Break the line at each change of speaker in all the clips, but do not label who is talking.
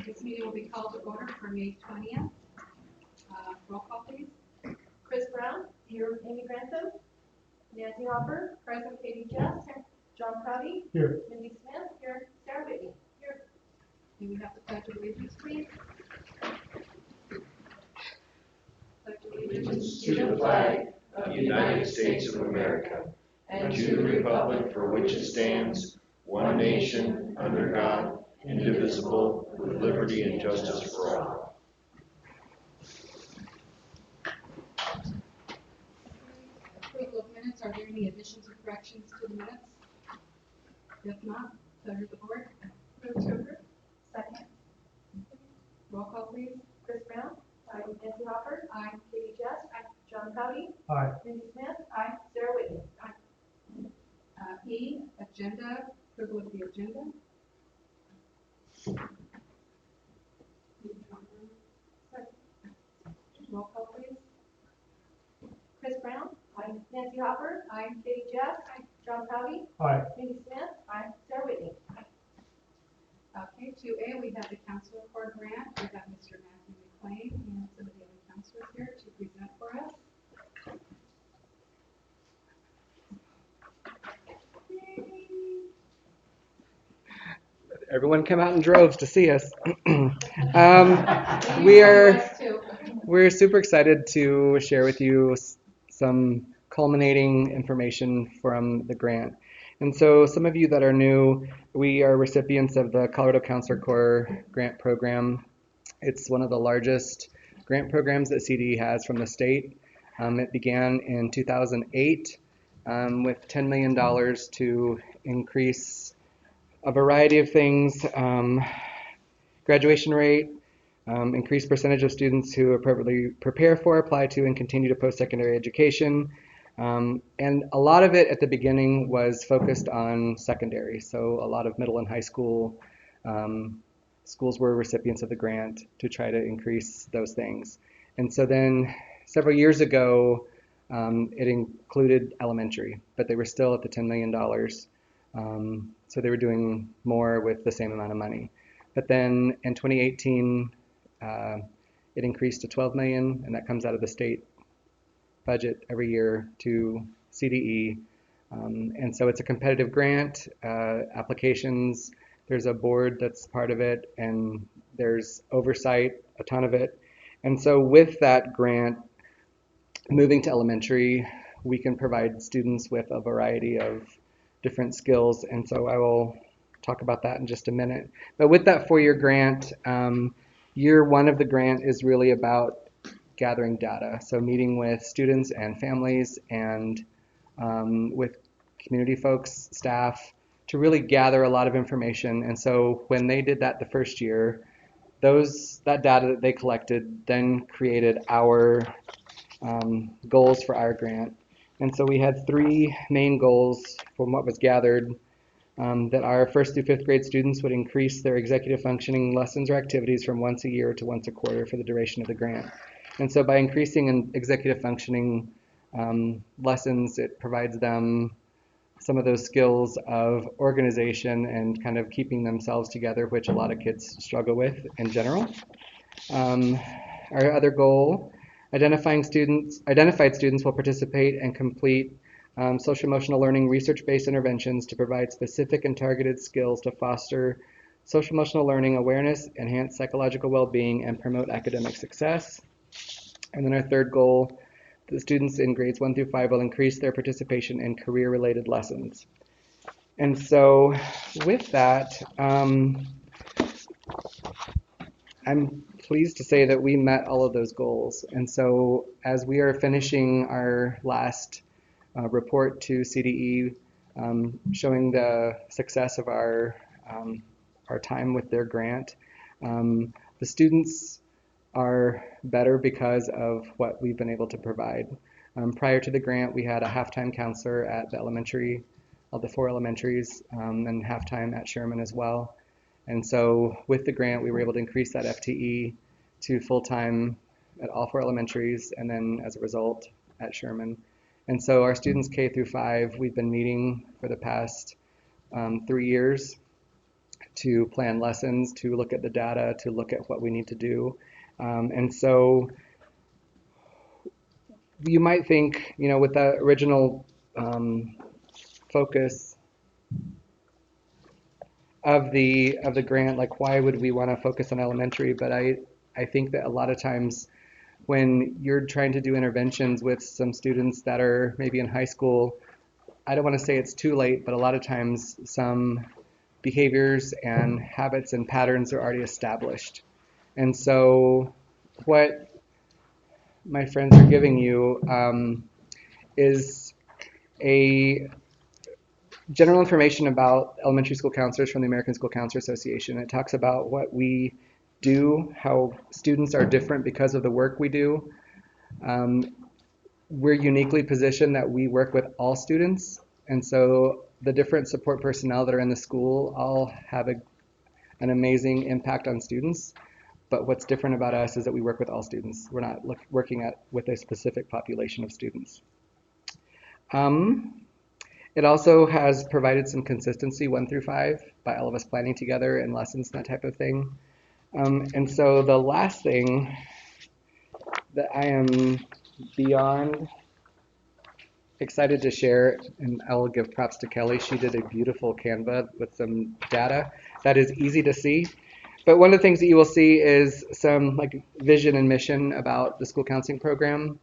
This meeting will be called to order for May 20th. Roll call, please.
Chris Brown, here. Amy Grantham, Nancy Hopper, present. Katie Jess, John Crowdy,
Here.
Mindy Smith, here. Sarah Whitney, here.
May we have the Pledge of Allegiance, please? Pledge of Allegiance
To the flag of the United States of America and to the republic for which it stands, one nation, under God, indivisible, with liberty and justice for all.
Approval of minutes. Are there any additions or corrections to the minutes? If not, pleasure of the board.
Move to approve. Second.
Roll call, please.
Chris Brown, aye. Nancy Hopper,
Aye.
Katie Jess, aye. John Crowdy,
Aye.
Mindy Smith, aye. Sarah Whitney, aye.
E, agenda. Approval of the agenda. Roll call, please.
Chris Brown, aye. Nancy Hopper,
Aye.
Katie Jess, aye. John Crowdy,
Aye.
Mindy Smith, aye. Sarah Whitney, aye.
Okay, 2A, we have the counselor corps grant. We have Mr. Matthew McLean and some of the other counselors here to present for us.
Everyone come out in droves to see us. We're super excited to share with you some culminating information from the grant. And so some of you that are new, we are recipients of the Colorado Counselor Corps grant program. It's one of the largest grant programs that CDE has from the state. It began in 2008 with $10 million to increase a variety of things, graduation rate, increased percentage of students who appropriately prepare for, apply to, and continue to post-secondary education. And a lot of it at the beginning was focused on secondary. So a lot of middle and high school schools were recipients of the grant to try to increase those things. And so then several years ago, it included elementary, but they were still at the $10 million. So they were doing more with the same amount of money. But then in 2018, it increased to 12 million, and that comes out of the state budget every year to CDE. And so it's a competitive grant, applications, there's a board that's part of it, and there's oversight, a ton of it. And so with that grant, moving to elementary, we can provide students with a variety of different skills, and so I will talk about that in just a minute. But with that 4-year grant, year one of the grant is really about gathering data. So meeting with students and families and with community folks, staff, to really gather a lot of information. And so when they did that the first year, that data that they collected then created our goals for our grant. And so we had 3 main goals from what was gathered, that our 1st through 5th grade students would increase their executive functioning lessons or activities from once a year to once a quarter for the duration of the grant. And so by increasing in executive functioning lessons, it provides them some of those skills of organization and kind of keeping themselves together, which a lot of kids struggle with in general. Our other goal, identified students will participate and complete social emotional learning research-based interventions to provide specific and targeted skills to foster social emotional learning awareness, enhance psychological well-being, and promote academic success. And then our third goal, the students in grades 1 through 5 will increase their participation in career-related lessons. And so with that, I'm pleased to say that we met all of those goals. And so as we are finishing our last report to CDE, showing the success of our time with their grant, the students are better because of what we've been able to provide. Prior to the grant, we had a halftime counselor at the elementary, all the 4 elementaries, and halftime at Sherman as well. And so with the grant, we were able to increase that FTE to full-time at all 4 elementaries, and then as a result at Sherman. And so our students K through 5, we've been meeting for the past 3 years to plan lessons, to look at the data, to look at what we need to do. And so you might think, with the original focus of the grant, like why would we want to focus on elementary? But I think that a lot of times when you're trying to do interventions with some students that are maybe in high school, I don't want to say it's too late, but a lot of times some behaviors and habits and patterns are already established. And so what my friends are giving you is a general information about elementary school counselors from the American School Counselor Association. It talks about what we do, how students are different because of the work we do. We're uniquely positioned that we work with all students, and so the different support personnel that are in the school all have an amazing impact on students. But what's different about us is that we work with all students. We're not working with a specific population of students. It also has provided some consistency 1 through 5 by all of us planning together and lessons and that type of thing. And so the last thing that I am beyond excited to share, and I will give props to Kelly. She did a beautiful Canva with some data that is easy to see. But one of the things that you will see is some like vision and mission about the school counseling program.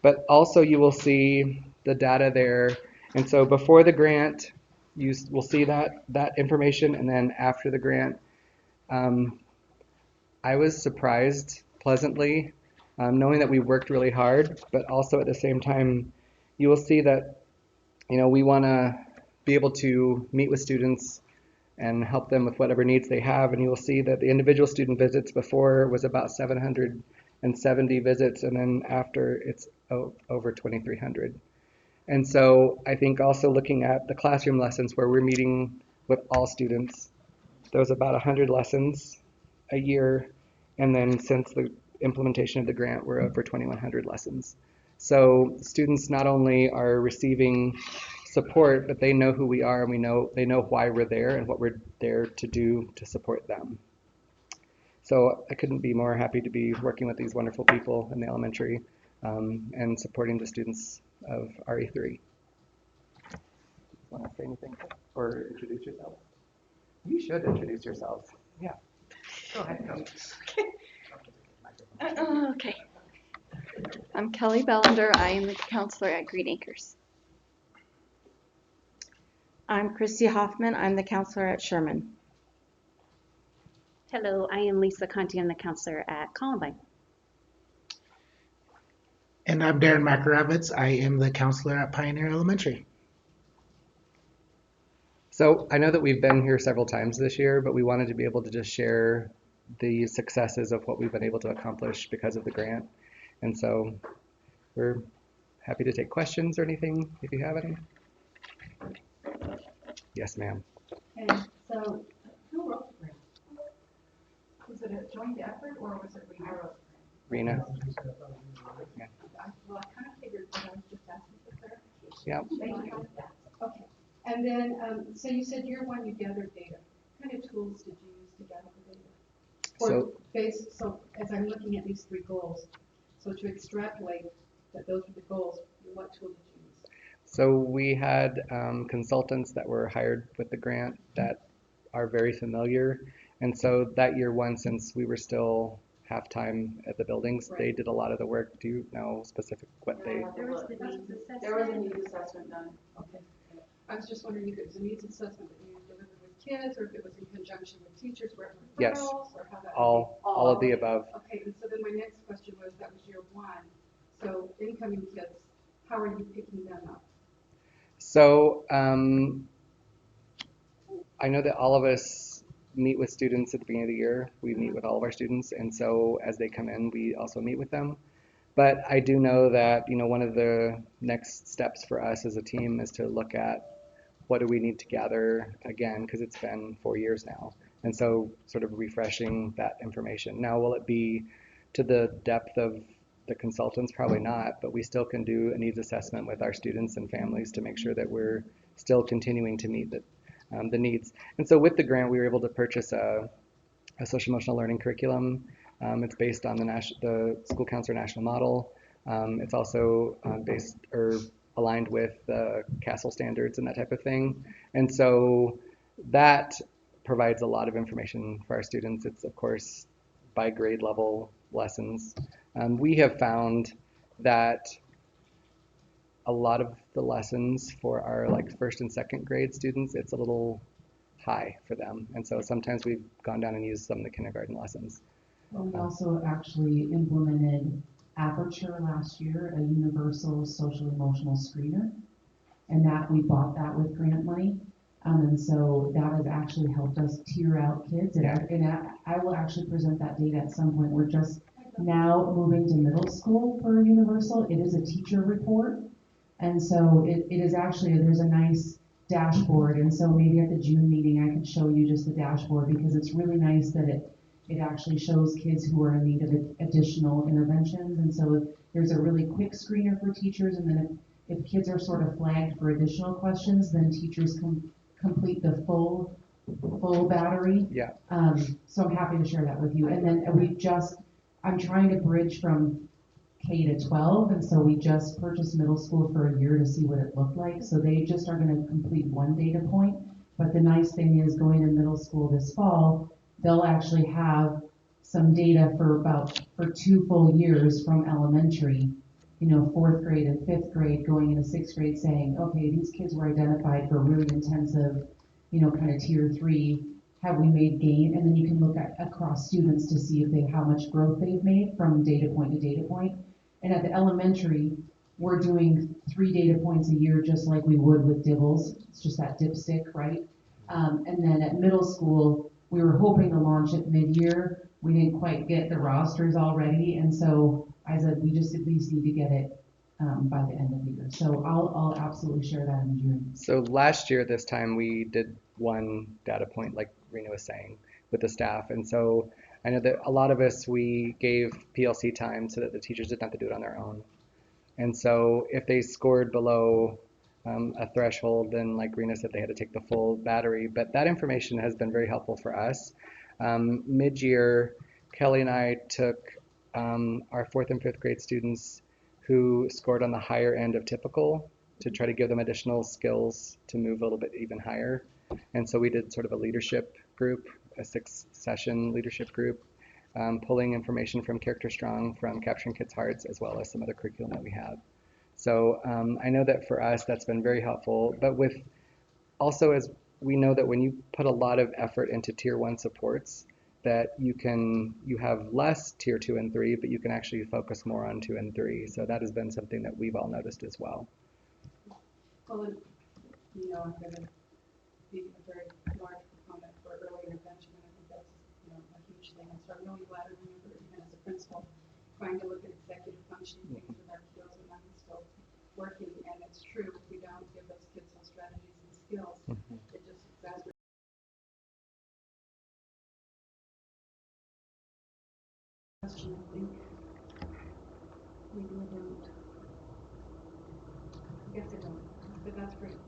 But also you will see the data there. And so before the grant, you will see that information, and then after the grant, I was surprised pleasantly, knowing that we worked really hard, but also at the same time, you will see that, we want to be able to meet with students and help them with whatever needs they have. And you will see that the individual student visits before was about 770 visits, and then after it's over 2,300. And so I think also looking at the classroom lessons where we're meeting with all students, there was about 100 lessons a year, and then since the implementation of the grant, we're over 2,100 lessons. So students not only are receiving support, but they know who we are, and they know why we're there and what we're there to do to support them. So I couldn't be more happy to be working with these wonderful people in the elementary and supporting the students of RE3. Want to say anything or introduce yourself? You should introduce yourselves. Yeah. Go ahead.
Okay. I'm Kelly Bellender. I am the counselor at Green Acres.
I'm Christy Hoffman. I'm the counselor at Sherman.
Hello, I am Lisa Conti. I'm the counselor at Columbine.
And I'm Darren Makarovitz. I am the counselor at Pioneer Elementary.
So I know that we've been here several times this year, but we wanted to be able to just share the successes of what we've been able to accomplish because of the grant. And so we're happy to take questions or anything if you have any. Yes, ma'am.
And so, who wrote the grant? Was it a joint effort or was it Rena wrote the grant?
Rena.
Well, I kind of figured, but I was just asking for clarification.
Yeah.
Thank you. Okay. And then, so you said year one you gathered data. What kind of tools did you use to gather the data? So as I'm looking at these 3 goals, so to extrapolate that those were the goals, what tool did you use?
So we had consultants that were hired with the grant that are very familiar. And so that year one, since we were still half-time at the buildings, They did a lot of the work. Do you know specific what they?
There was the needs assessment.
There was a needs assessment done. Okay. I was just wondering if it was a needs assessment that you delivered with kids, or if it was in conjunction with teachers, where
Yes.
referrals, or how that.
All of the above.
Okay, and so then my next question was, that was year one. So incoming kids, how are you picking them up?
So I know that all of us meet with students at the beginning of the year. We meet with all of our students, and so as they come in, we also meet with them. But I do know that, one of the next steps for us as a team is to look at what do we need to gather again, because it's been 4 years now. And so sort of refreshing that information. Now, will it be to the depth of the consultants? Probably not, but we still can do a needs assessment with our students and families to make sure that we're still continuing to meet the needs. And so with the grant, we were able to purchase a social emotional learning curriculum. It's based on the School Counselor National Model. It's also based or aligned with the CASEL standards and that type of thing. And so that provides a lot of information for our students. It's, of course, by grade level lessons. We have found that a lot of the lessons for our like first and second grade students, it's a little high for them. And so sometimes we've gone down and used some of the kindergarten lessons.
We also actually implemented Aperture last year, a universal social emotional screener, and that we bought that with grant money. And so that has actually helped us tier out kids. And I will actually present that data at some point. We're just now moving to middle school for universal. It is a teacher report. And so it is actually, there's a nice dashboard. And so maybe at the June meeting, I could show you just the dashboard because it's really nice that it actually shows kids who are in need of additional interventions. And so there's a really quick screener for teachers. And then if kids are sort of flagged for additional questions, then teachers can complete the full battery.
Yeah.
So I'm happy to share that with you. And then I'm trying to bridge from K to 12. And so we just purchased middle school for a year to see what it looked like. So they just are going to complete one data point. But the nice thing is going to middle school this fall, they'll actually have some data for 2 full years from elementary, 4th grade and 5th grade going into 6th grade saying, okay, these kids were identified for really intensive, kind of tier 3. Have we made gain? And then you can look at across students to see how much growth they've made from data point to data point. And at the elementary, we're doing 3 data points a year, just like we would with DIBELS. It's just that dipstick, right? And then at middle school, we were hoping to launch it mid-year. We didn't quite get the rosters already, and so I said we just at least need to get it by the end of the year. So I'll absolutely share that in June.
So last year this time we did one data point, like Rena was saying, with the staff. And so I know that a lot of us, we gave PLC time so that the teachers didn't have to do it on their own. And so if they scored below a threshold, then like Rena said, they had to take the full battery. But that information has been very helpful for us. Mid-year, Kelly and I took our 4th and 5th grade students who scored on the higher end of typical to try to give them additional skills to move a little bit even higher. And so we did sort of a leadership group, a 6-session leadership group, pulling information from Character Strong, from Capturing Kids' Hearts, as well as some other curriculum that we have. So I know that for us, that's been very helpful. But with also, as we know that when you put a lot of effort into tier 1 supports, that you have less tier 2 and 3, but you can actually focus more on 2 and 3. So that has been something that we've all noticed as well.
Well, I'm going to be a very large proponent for early intervention, and I think that's a huge thing. And so I'm really glad I remember, even as a principal, trying to look at executive functioning things with our kiddos, and I'm still working. And it's true, if we don't give those kids those strategies and skills, it just exacerbates. Question, I think. Maybe I don't. I guess I don't, but that's great.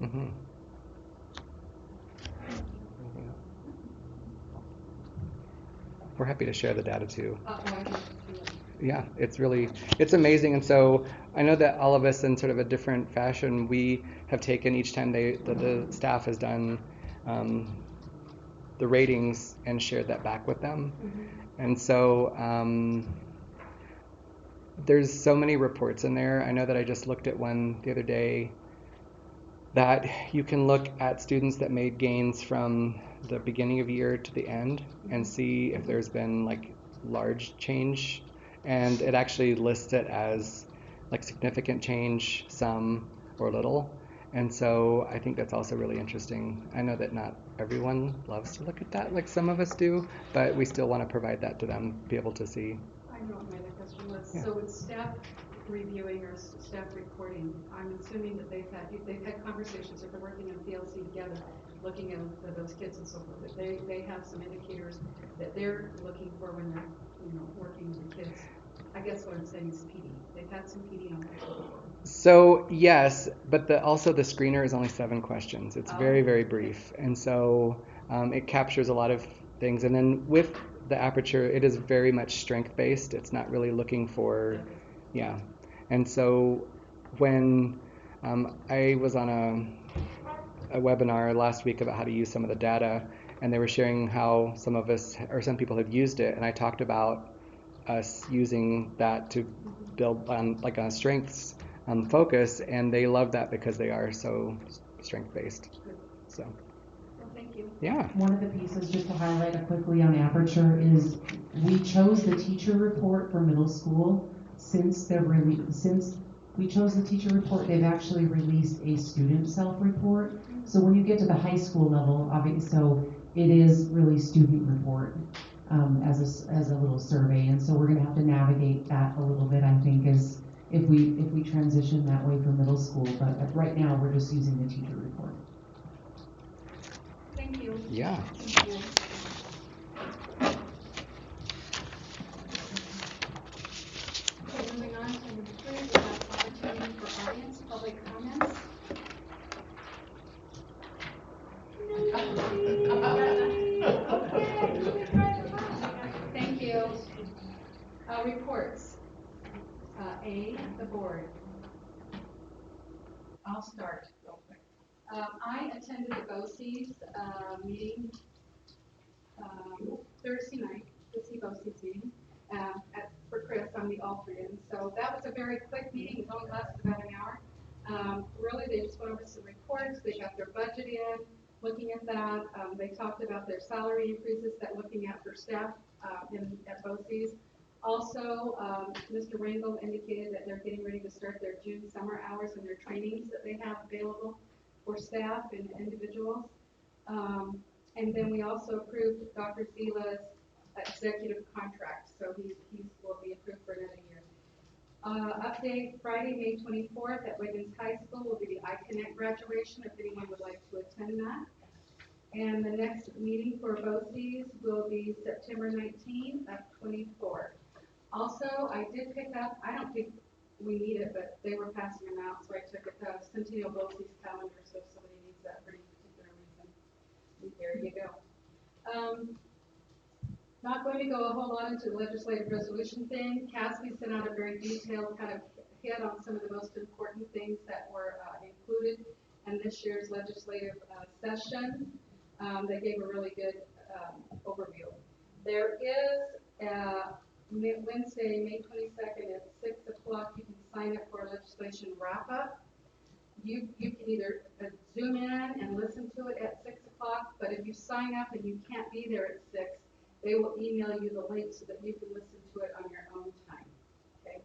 Mm-hmm. We're happy to share the data too. Yeah, it's amazing. And so I know that all of us in sort of a different fashion, we have taken each time the staff has done the ratings and shared that back with them. Mm-hmm. And so there's so many reports in there. I know that I just looked at one the other day that you can look at students that made gains from the beginning of year to the end and see if there's been like large change, and it actually lists it as like significant change, some, or little. And so I think that's also really interesting. I know that not everyone loves to look at that like some of us do, but we still want to provide that to them, be able to see.
I know what my other question was.
Yeah.
So with staff reviewing or staff reporting, I'm assuming that they've had conversations, if they're working in PLC together, looking at those kids and so forth, that they have some indicators that they're looking for when they're working with the kids. I guess what I'm saying is PD. They've had some PD on that before.
So yes, but also the screener is only 7 questions. It's very,
Oh,
very
okay.
brief, and so it captures a lot of things. And then with the Aperture, it is very much strength based. It's not really looking for, yeah. And so when I was on a webinar last week about how to use some of the data, and they were sharing how some people have used it, and I talked about us using that to build on like a strengths focus, and they love that because they are so strength based. So
Well, thank you.
yeah.
One of the pieces, just to highlight quickly on Aperture, is we chose the teacher report for middle school. Since we chose the teacher report, they've actually released a student self-report. So when you get to the high school level, obviously, so it is really student report as a little survey, and so we're going to have to navigate that a little bit, I think, as if we transition that way for middle school. But right now, we're just using the teacher report.
Thank you.
Yeah.
Thank you. Okay, moving on to number 3, we have opportunity for audience public comments. Thank you. Reports. A, the board. I'll start real quick. I attended the BOCES meeting Thursday night, the BOCES meeting for Chris. I'm the alternate. So that was a very quick meeting. It only lasted about an hour. Really, they just went over some reports. They got their budget in. Looking at that, they talked about their salary increases that looking at for staff at BOCES. Also, Mr. Rangel indicated that they're getting ready to start their June summer hours and their trainings that they have available for staff and individuals. And then we also approved Dr. Zila's executive contract, so he will be approved for another year. Update, Friday, May 24th at Wiggins High School will be the iConnect graduation, if anyone would like to attend that. And the next meeting for BOCES will be September 19th at 24. Also, I did pick up, I don't think we need it, but they were passing them out, so I took it, the Centennial BOCES calendar, so if somebody needs that for any particular reason, there you go. Not going to go a whole lot into the legislative resolution thing. CASB sent out a very detailed kind of hit on some of the most important things that were included in this year's legislative session. They gave a really good overview. There is Wednesday, May 22nd at 6 o'clock. You can sign up for a legislation wrap-up. You can either Zoom in and listen to it at 6 o'clock, but if you sign up and you can't be there at 6, they will email you the link so that you can listen to it on your own time. Okay.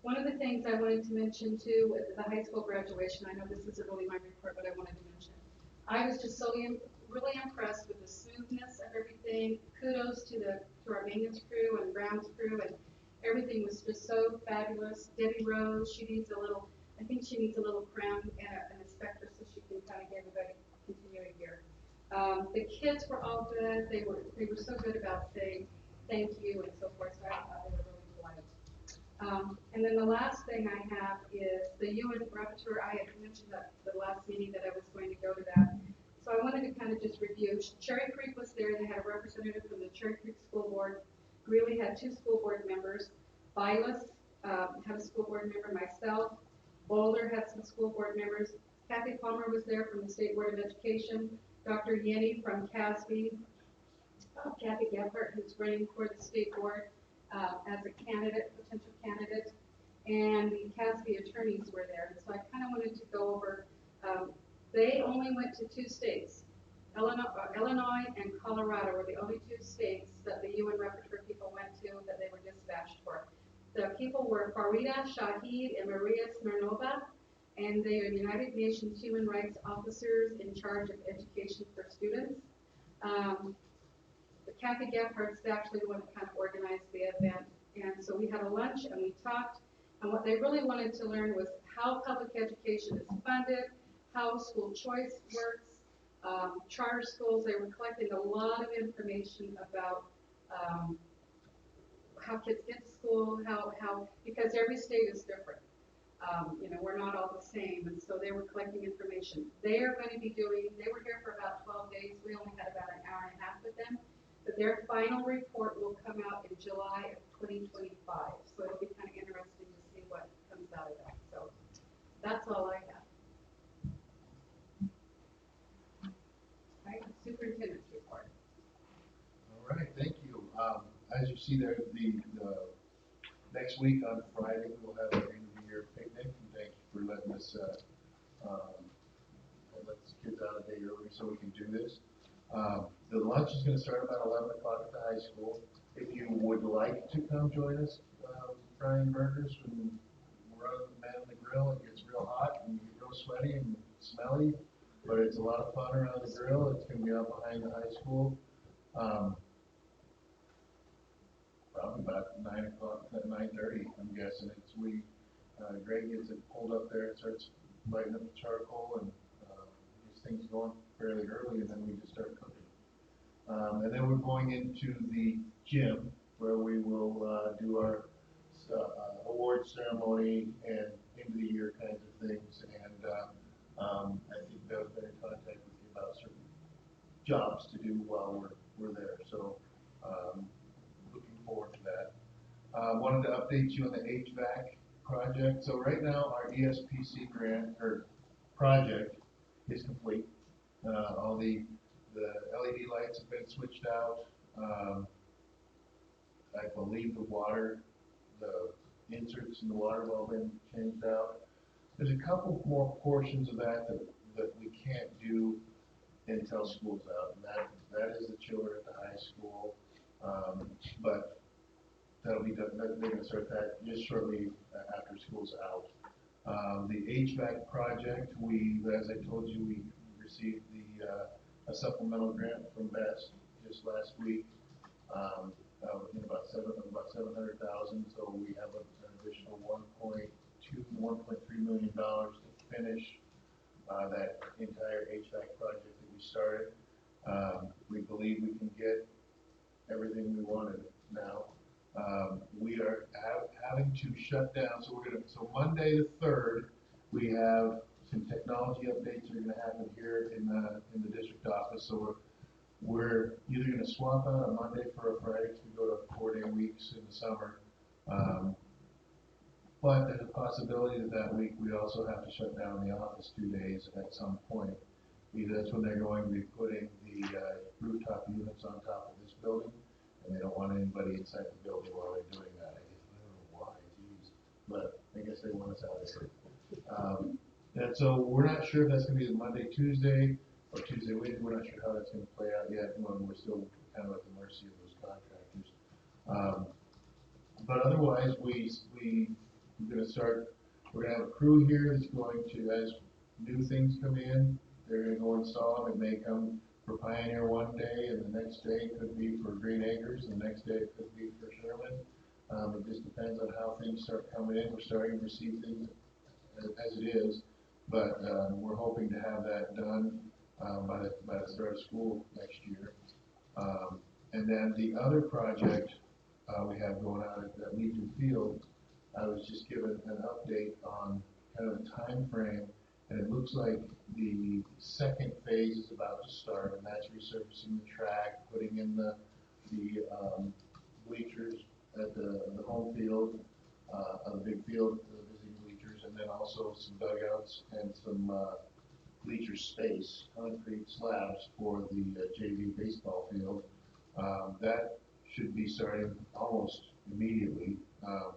One of the things I wanted to mention too was the high school graduation. I know this isn't really my report, but I wanted to mention. I was just really impressed with the smoothness of everything. Kudos to our maintenance crew and grounds crew, and everything was just so fabulous. Debbie Rose, I think she needs a little crown and a specter so she can kind of get everybody continuing here. The kids were all good. They were so good about saying thank you and so forth. So I thought they were really polite. And then the last thing I have is the UN Rapporteur. I had mentioned that the last meeting that I was going to go to that. So I wanted to kind of just review. Cherry Creek was there. They had a representative from the Cherry Creek School Board. Greeley had 2 school board members. Vilas had a school board member, myself. Boulder had some school board members. Kathy Palmer was there from the State Board of Education. Dr. Yenny from CASB. Kathy Gephardt, who's running for the state board as a potential candidate. And the CASB attorneys were there. So I kind of wanted to go over, they only went to 2 states. Illinois and Colorado were the only 2 states that the UN Rapporteur people went to that they were dispatched for. The people were Farida Shahid and Maria Smirnova, and they are United Nations human rights officers in charge of education for students. Kathy Gephardt is actually the one that kind of organized the event, and so we had a lunch and we talked, and what they really wanted to learn was how public education is funded, how school choice works, charter schools. They were collecting a lot of information about how kids get to school, because every state is different. We're not all the same, and so they were collecting information. They were here for about 12 days. We only had about an hour and a half with them. But their final report will come out in July of 2025. So it'll be kind of interesting to see what comes out of that. So that's all I have. Right, superintendent's report.
All right, thank you. As you see there, the next week on Friday, we'll have our end of the year picnic. And thank you for letting us let the kids out a day early so we can do this. The lunch is going to start about 11 o'clock at the high school. If you would like to come join us frying burgers and running the man on the grill, it gets real hot and you get real sweaty and smelly, but it's a lot of fun around the grill. It's going to be out behind the high school. Probably about 9 o'clock, 9:30, I'm guessing. Greg gets it pulled up there and starts lighting up the charcoal and gets things going fairly early, and then we just start cooking. And then we're going into the gym where we will do our award ceremony and end of the year kinds of things. And I think Bev's been in contact with you about certain jobs to do while we're there. So looking forward to that. Wanted to update you on the HVAC project. So right now our ESPC grant or project is complete. All the LED lights have been switched out. I believe the inserts in the water have all been changed out. There's a couple more portions of that we can't do until school's out, and that is the chiller at the high school. But that'll be done. They're going to start that just shortly after school's out. The HVAC project, as I told you, we received a supplemental grant from BEST just last week. In about $700,000. So we have an additional $1.3 million to finish that entire HVAC project that we started. We believe we can get everything we wanted now. We are having to shut down. So Monday the 3rd, we have some technology updates that are going to happen here in the district office. So we're either going to swap out a Monday for a Friday to go to 4-day weeks in the summer. But there's a possibility that week we also have to shut down the office 2 days at some point. That's when they're going to be putting the rooftop units on top of this building, and they don't want anybody inside the building while they're doing that. I don't know why, geez, but I guess they want us out of here. And so we're not sure if that's going to be the Monday, Tuesday, or Tuesday, Wednesday. We're not sure how that's going to play out yet. We're still kind of at the mercy of those contractors. But otherwise, we're going to have a crew here that's going to, as new things come in, they're going to go install them. It may come for Pioneer one day, and the next day it could be for Green Acres, and the next day it could be for Sherman. It just depends on how things start coming in. We're starting to receive things as it is, but we're hoping to have that done by the start of school next year. And then the other project we have going on at Legion Field, I was just given an update on kind of the time frame, and it looks like the second phase is about to start, and that's resurfacing the track, putting in the bleachers at the home field, the big field, the visiting bleachers, and then also some dugouts and some bleacher space, concrete slabs for the JV baseball field. That should be starting almost immediately,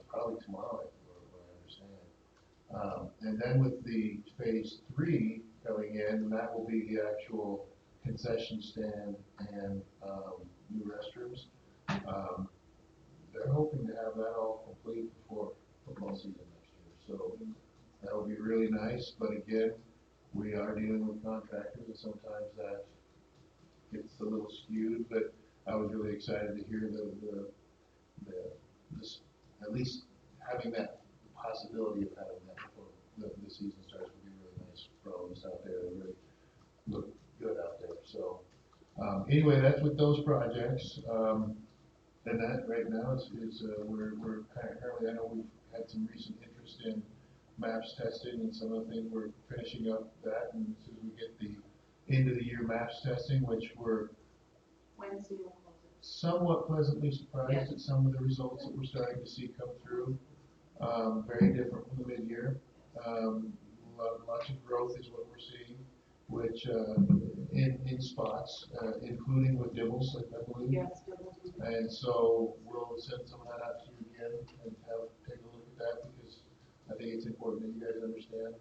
probably tomorrow, what I understand. And then with the phase 3 coming in, that will be the actual concession stand and new restrooms. They're hoping to have that all complete before football season next year. So that will be really nice. But again, we are dealing with contractors, and sometimes that gets a little skewed. But I was really excited to hear this, at least having that possibility of having that before the season starts would be really nice for all of us out there. They really look good out there. So anyway, that's with those projects. And that right now we're currently, I know we've had some recent interest in MAPS testing and some of the things we're finishing up that, and as soon as we get the end of the year MAPS testing, which we're
Wednesday will close it.
somewhat pleasantly surprised at some of the results that we're starting to see come through. Very different from the mid-year. Lots of growth is what we're seeing, which in spots, including with Dibbles, I believe.
Yes, double duty.
And so we'll send some of that out to you again and take a look at that, because I think it's important that you guys understand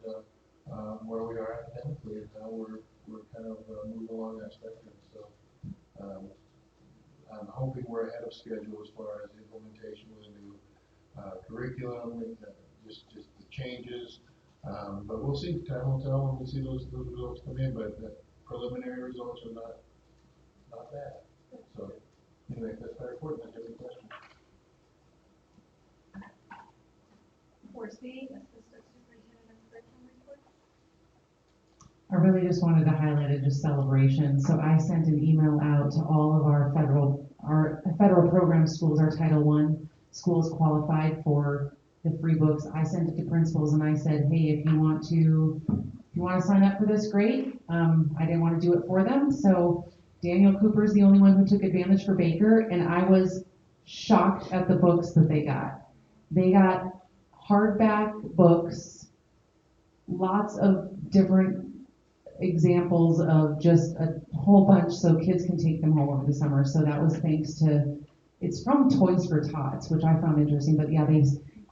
where we are academically and how we're kind of moving along that spectrum. So I'm hoping we're ahead of schedule as far as implementation with a new curriculum, just the changes. But we'll see. Time will tell when we see those results come in. But the preliminary results are not bad. So anyway, that's my report. That's every question.
4C, Assistant Superintendent of Curriculum report.
I really just wanted to highlight a just celebration. So I sent an email out to all of our federal program schools, our Title I schools qualified for the free books. I sent it to principals and I said, hey, if you want to sign up for this, great. I didn't want to do it for them. So Daniel Cooper is the only one who took advantage for Baker, and I was shocked at the books that they got. They got hardback books, lots of different examples of just a whole bunch so kids can take them home over the summer. So that was thanks to, it's from Toys for Tots, which I found interesting, but yeah,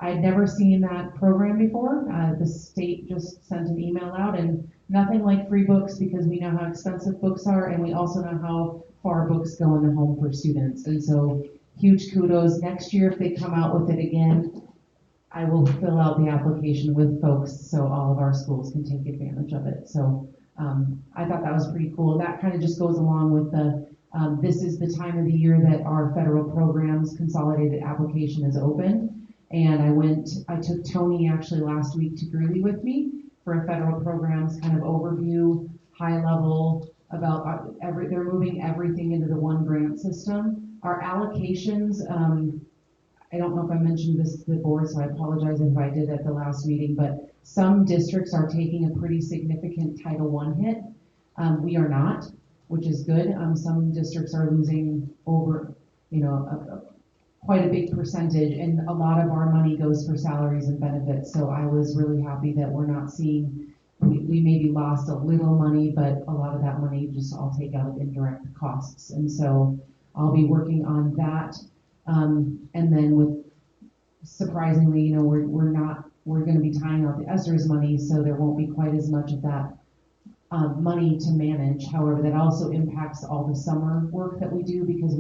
I had never seen that program before. The state just sent an email out, and nothing like free books, because we know how expensive books are, and we also know how far books go in the home for students. And so huge kudos. Next year, if they come out with it again, I will fill out the application with folks so all of our schools can take advantage of it. So I thought that was pretty cool. That kind of just goes along with this is the time of the year that our federal programs consolidated application is open. And I took Tony actually last week to Greeley with me for a federal programs kind of overview, high level about they're moving everything into the one grant system. Our allocations, I don't know if I mentioned this to the board, so I apologize if I did at the last meeting, but some districts are taking a pretty significant Title I hit. We are not, which is good. Some districts are losing over, quite a big percentage, and a lot of our money goes for salaries and benefits. So I was really happy that we're not seeing, we maybe lost a little money, but a lot of that money just I'll take out of indirect costs. And so I'll be working on that. And then with, surprisingly, we're going to be tying out the ESSERS money, so there won't be quite as much of that money to manage. However, that also impacts all the summer work that we do, because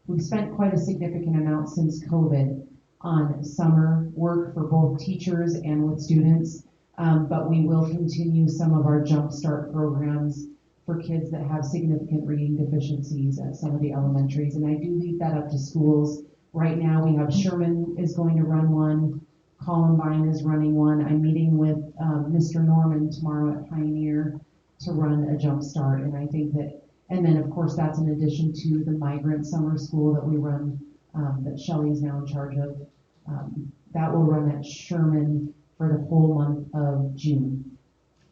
we've spent quite a significant amount since COVID on summer work for both teachers and with students, but we will continue some of our Jump Start programs for kids that have significant reading deficiencies at some of the elementaries, and I do leave that up to schools. Right now we have Sherman is going to run one, Columbine is running one. I'm meeting with Mr. Norman tomorrow at Pioneer to run a Jump Start, and I think that, and then of course that's in addition to the migrant summer school that we run, that Shelley is now in charge of. That will run at Sherman for the whole month of June,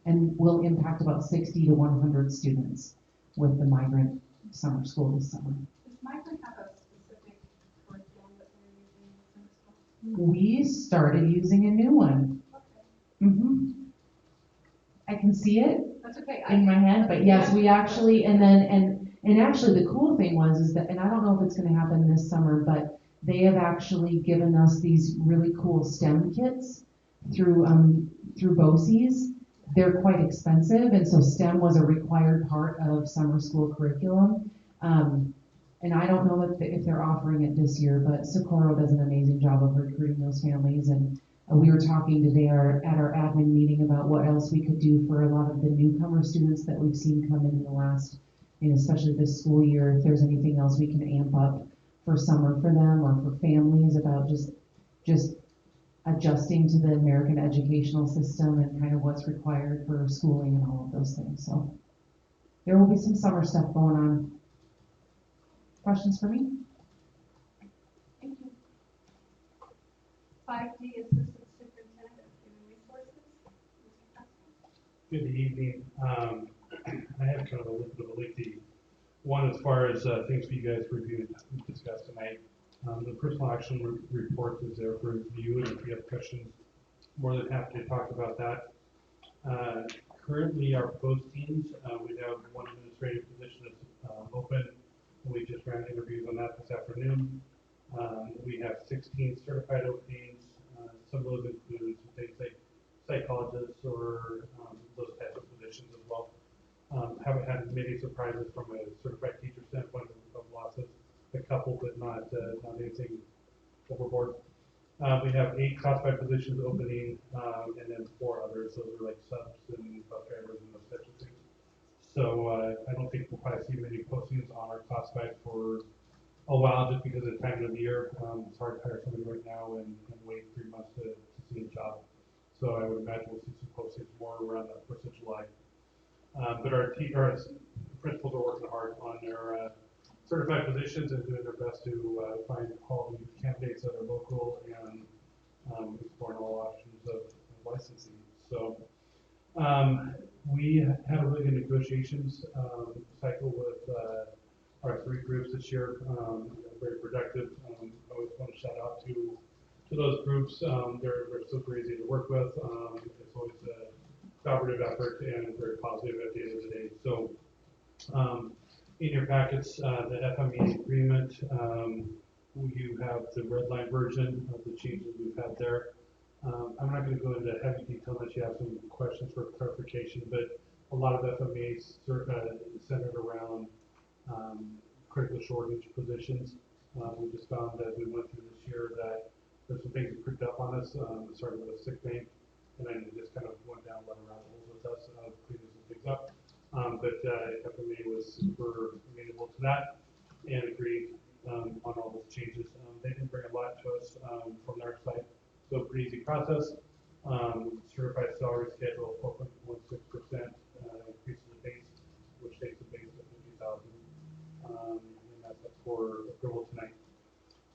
and will impact about 60 to 100 students with the migrant summer school this summer.
Does migrant have a specific curriculum that they're using in the school?
We started using a new one.
Okay.
I can see it
That's okay.
in my head, but yes, we actually, and actually the cool thing is that, and I don't know if it's going to happen this summer, but they have actually given us these really cool STEM kits through BOCES. They're quite expensive, and so STEM was a required part of summer school curriculum. And I don't know if they're offering it this year, but Socorro does an amazing job of recruiting those families. And we were talking today at our admin meeting about what else we could do for a lot of the newcomer students that we've seen come in the last, especially this school year, if there's anything else we can amp up for summer for them or for families about just adjusting to the American educational system and kind of what's required for schooling and all of those things. So there will be some summer stuff going on. Questions for me?
5D Assistant Superintendent of Human Resources. Mr. Preston.
Good evening. I have kind of a little bit of a lengthy one as far as things for you guys to review and discuss tonight. The personal action report is there for review, and if you have questions, more than happy to talk about that. Currently, our postings, we have one administrative position that's open. We just ran interviews on that this afternoon. We have 16 certified openings. Some of those include things like psychologists or those types of positions as well. Haven't had many surprises from a certified teacher standpoint of losses. A couple, but not anything overboard. We have 8 classified positions opening, and then 4 others. Those are like subs and bus drivers and those types of things. So I don't think we'll probably see many postings on our classified for a while, just because of the time of the year. It's hard to hire somebody right now and wait 3 months to see a job. So I would imagine we'll see some postings more around the 1st of July. But our principals are working hard on their certified positions and doing their best to find quality candidates that are local and exploring all options of licensing. So we had a really good negotiations cycle with our 3 groups this year. Very productive. I always want to shout out to those groups. They're so easy to work with. It's always a collaborative effort and very positive at the end of the day. So in your packets, the FME agreement, you have the red line version of the changes we've had there. I'm not going to go into heavy detail unless you have some questions for clarification, but a lot of FMEs centered around critical shortage positions. We just found as we went through this year that there's some things that creeped up on us, starting with a sick bank, and then it just kind of went down one around holes with us, cleaning some things up. But FMA was super amenable to that and agreed on all those changes. They didn't bring a lot to us from their side, so pretty easy process. Certified salary schedule, 4.16% increase in the base, which takes the base to 50,000, and that's up for approval tonight.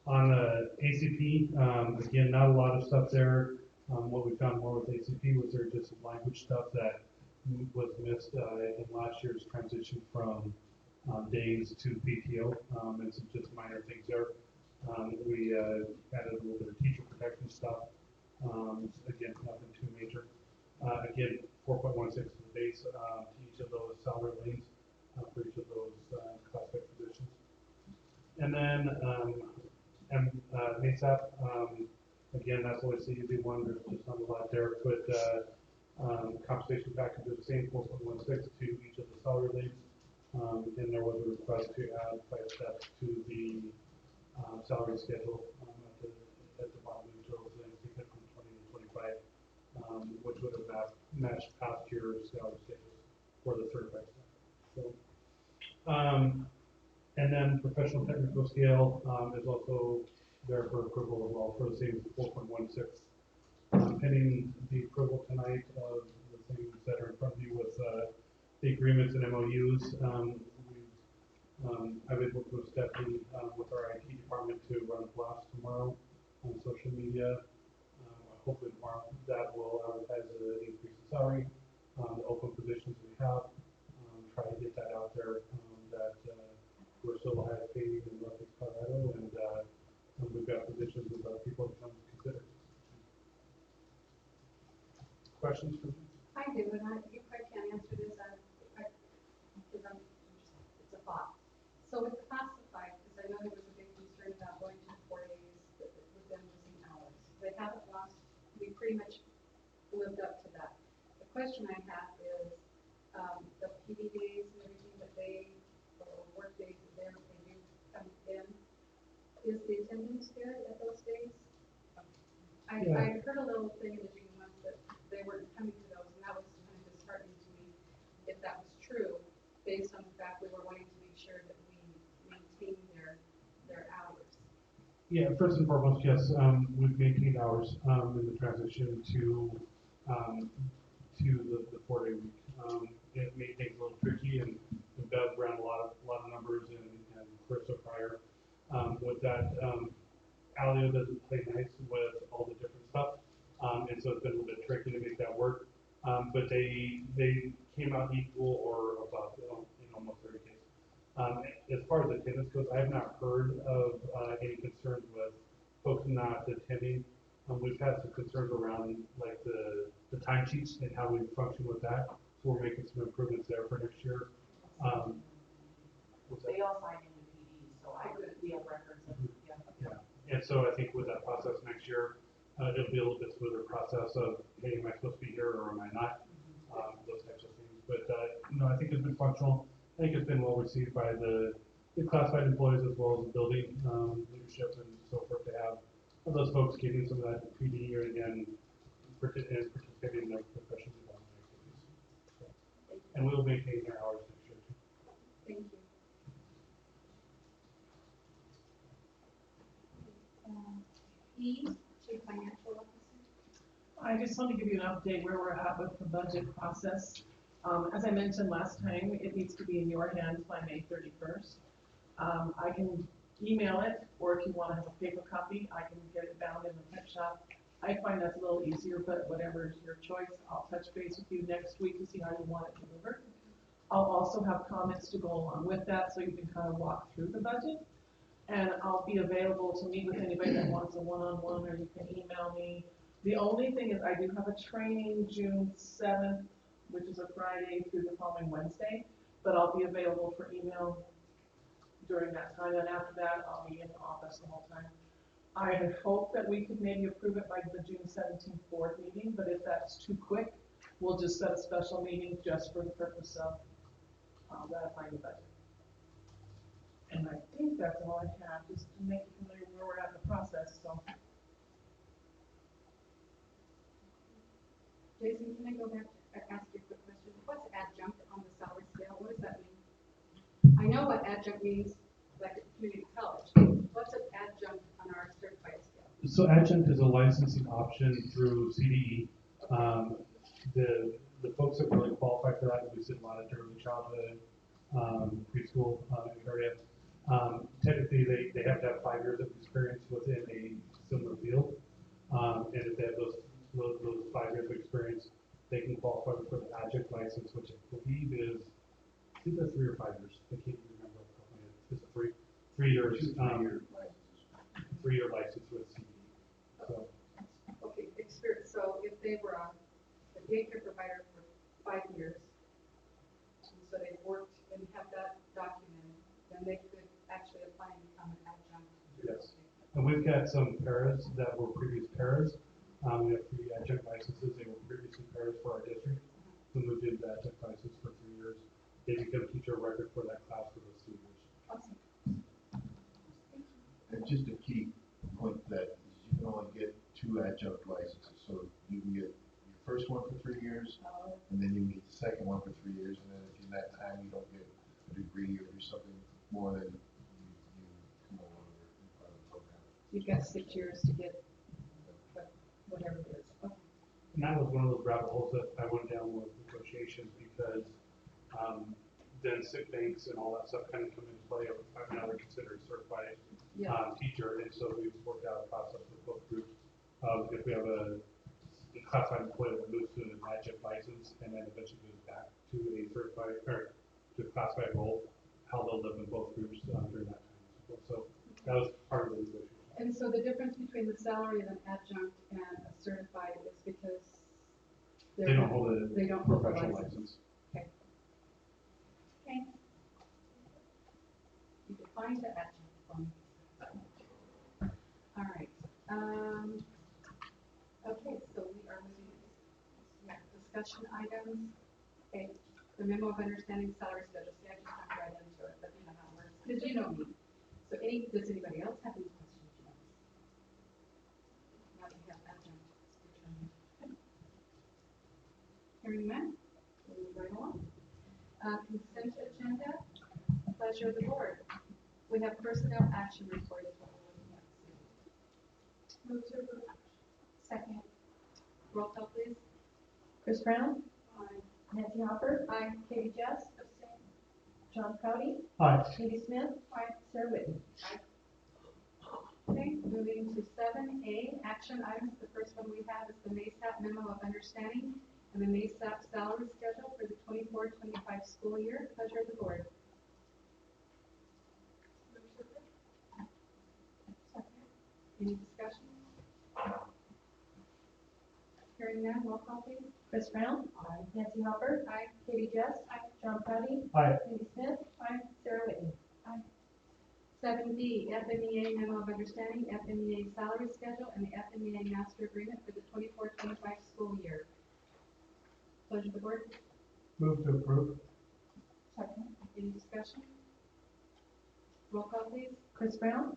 On ACP, again, not a lot of stuff there. What we found more with ACP was there just some language stuff that was missed in last year's transition from days to PTO, and some just minor things there. We added a little bit of teacher protection stuff. Again, nothing too major. Again, 4.16 is the base to each of those salary lanes for each of those classified positions. And then NASAP, again, that's always the easy one. There's just not a lot there, but compensation package is the same, 4.16 to each of the salary lanes. And there was a request to add 5 steps to the salary schedule at the bottom of the totals, and take it from 20 to 25, which would have matched past year's salary schedules for the certified staff. So, and then professional technical scale is also there for approval as well for the same 4.16. Pending the approval tonight of the things that are in front of you with the agreements and MOUs, I've been working with Stephanie with our IT department to run a blast tomorrow on social media. Hopefully tomorrow that will advertise the increase in salary, the open positions we have, try to get that out there, that we're still the highest paying in Northeast Colorado, and we've got positions with other people to come consider. Questions for me?
I do, and you probably can't answer this, because it's a thought. So with classified, because I know there was a big concern about going to 4 days with them losing hours. They haven't lost, we pretty much lived up to that. The question I have is, the PD days and everything that they, or work days that they do come in, is the attendance good at those days? I heard a little thing in the June month that they weren't coming to those, and that was kind of disheartening to me, if that was true, based on the fact we were wanting to make sure that we maintain their hours.
Yeah, first and foremost, yes, we've maintained hours in the transition to the 4-day week. It made things a little tricky, and Bev ran a lot of numbers and Clarissa prior with that. Alio doesn't play nice with all the different stuff. And so it's been a little bit tricky to make that work. But they came out equal or above in almost every case. As far as attendance goes, I have not heard of any concerns with folks not attending. We've had some concerns around like the timesheets and how we function with that. So we're making some improvements there for next year.
They all sign in the PD, so we have records of,
Yeah, and so I think with that process next year, it'll be a little bit smoother process of, hey, am I supposed to be here or am I not? Those types of things. But I think it's been functional. I think it's been well received by the classified employees as well as the building leadership and so forth to have those folks getting some of that PD and participating in the professional development activities. So, and we'll maintain their hours next year too.
Thank you. E, Chief Financial Officer.
I just want to give you an update where we're at with the budget process. As I mentioned last time, it needs to be in your hands by May 31st. I can email it, or if you want to have a paper copy, I can get it bound in the print shop. I find that's a little easier, but whatever is your choice, I'll touch base with you next week to see how you want it delivered. I'll also have comments to go along with that, so you can kind of walk through the budget. And I'll be available to meet with anybody that wants a one-on-one, or you can email me. The only thing is I do have a training June 7th, which is a Friday through the following Wednesday, but I'll be available for email during that time. And after that, I'll be in the office the whole time. I had hoped that we could maybe approve it by the June 17th board meeting, but if that's too quick, we'll just set a special meeting just for the purpose of ratifying the budget. And I think that's all I have, just to make you familiar where we're at in the process, so.
Jason, can I go back and ask you a quick question? What's adjunct on the salary scale? What does that mean? I know what adjunct means, like at community college. What's an adjunct on our certified scale?
So adjunct is a licensing option through CDE. The folks that really qualify for that, we see a lot of early childhood, preschool area. Technically, they have to have 5 years of experience within a similar field, and if they have those 5 years of experience, they can qualify for the adjunct license, which I believe is, I think that's 3 or 5 years. I can't remember off the top of my head. It's a 3 years. 3-year license with CDE. So.
Okay, experience. So if they were a daycare provider for 5 years, and so they worked and have that documented, then they could actually apply and become an adjunct.
Yes. And we've got some paras that were previous paras. We have 3 adjunct licenses. They were previously paras for our district. We moved into adjunct license for 3 years. They become teacher of record for that class for those 2 years.
Awesome.
And just a key point that is you can only get 2 adjunct licenses. So you can get your first one for 3 years, and then you get the second one for 3 years, and then if in that time you don't get a degree or do something more than you come along in part of the program.
You've got 6 years to get whatever it is. Okay.
And that was one of those rabbit holes that I went down with negotiations because then sick banks and all that stuff kind of come into play. I'm now considered a certified teacher, and so we've worked out a process with both groups. If we have a classified employee that moves to an adjunct license and then eventually goes back to a certified or to a classified role, how they'll live in both groups during that time. So that was part of the negotiation.
And so the difference between the salary of an adjunct and a certified is because
they don't hold a professional
license. Okay. Okay. You define the adjunct for me. All right. Okay, so we are moving discussion items. Okay. The memo of understanding salary schedule. See, I just jumped right into it, but you know how it works. Because you know me. So does anybody else have any questions? Now that we have adjunct determined. Okay. Hearing none, we'll move right along. Consent agenda, pleasure of the board. We have personnel action report is what we're looking at. Move to approve. Second. Roll call, please.
Chris Brown?
Aye.
Nancy Hopper?
Aye.
Katie Jess? John Crowdy?
Aye.
Katie Smith?
Aye.
Sarah Whitten?
Okay, move moving to 7A, action items. The first one we have is the MASAP memo of understanding and the MASAP salary schedule for the 24-25 school year. Pleasure of the board. Any discussion? Hearing none, roll call please.
Chris Brown? Aye. Nancy Hopper?
Aye.
Katie Jess? Aye. John Cuddy?
Aye.
Cindy Smith? Aye. Sarah Whitney?
7B, FMEA memo of understanding, FMEA salary schedule, and the FMEA master agreement for the 24-25 school year. Pleasure of the board.
Move to approve.
Second. Any discussion? Roll call please.
Chris Brown?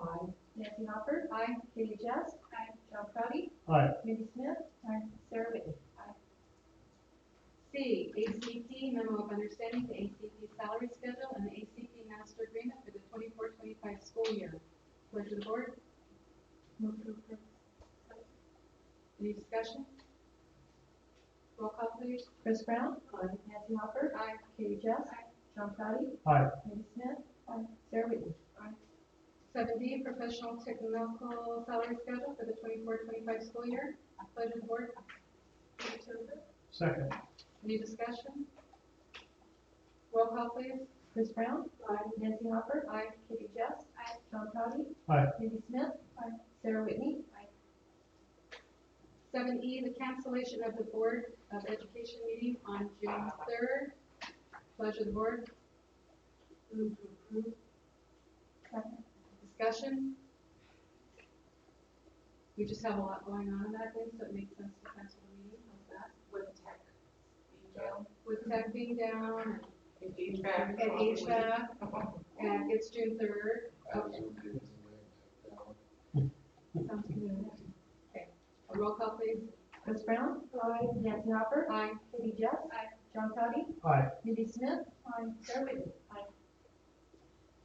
Aye. Nancy Hopper?
Aye.
Katie Jess? Aye. John Cuddy?
Aye.
Cindy Smith? Aye. Sarah Whitney?
C, ACP memo of understanding, the ACP salary schedule, and the ACP master agreement for the 24-25 school year. Pleasure of the board.
Move to approve.
Any discussion? Roll call please.
Chris Brown? Aye. Nancy Hopper?
Aye.
Katie Jess? Aye. John Cuddy?
Aye.
Cindy Smith? Aye. Sarah Whitney?
7D, professional technical salary schedule for the 24-25 school year. Pleasure of the board.
Second.
Any discussion? Roll call please.
Chris Brown? Aye. Nancy Hopper?
Aye.
Katie Jess? Aye. John Cuddy?
Aye.
Cindy Smith? Aye. Sarah Whitney?
7E, the cancellation of the Board of Education meeting on June 3rd. Pleasure of the board. Move to approve.
Second.
Discussion? We just have a lot going on in that day, so it makes sense to cancel the meeting. How's that?
With tech being down.
With tech being down
And HVAC.
and HVAC, and it's June 3rd. Okay. Sounds good. Okay. A roll call please.
Chris Brown? Aye. Nancy Hopper?
Aye.
Katie Jess? Aye. John Cuddy?
Aye.
Cindy Smith? Aye. Sarah Whitney?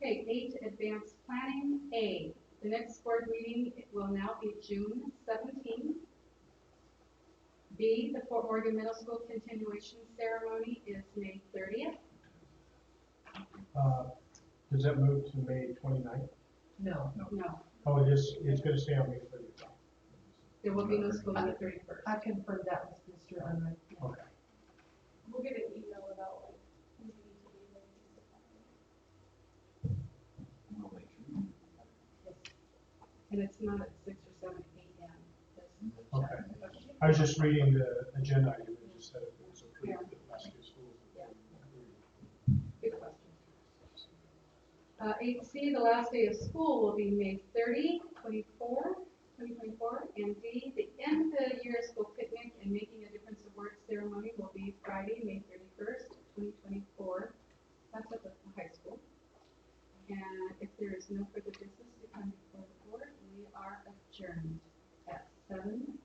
Okay, 8, advanced planning. A, the next board meeting will now be June 17th. B, the Fort Morgan Middle School continuation ceremony is May 30th.
Does that move to May 29th?
No.
No,
Oh, it's gonna stay on May 30th.
there will be no school on the 31st.
I confirmed that with Mr. Unruh.
Okay.
We'll get an email about like who we need to be there.
And it's not at 6 or 7 a.m.
Okay. I was just reading the agenda item, it just said it was approved at the last few schools.
Good question. 8C, the last day of school will be May 30, 2024. And D, the end of the year school picnic and making a difference award ceremony will be Friday, May 31st, 2024. That's at the high school. And if there is no further business to come before the board, we are adjourned at 7:00.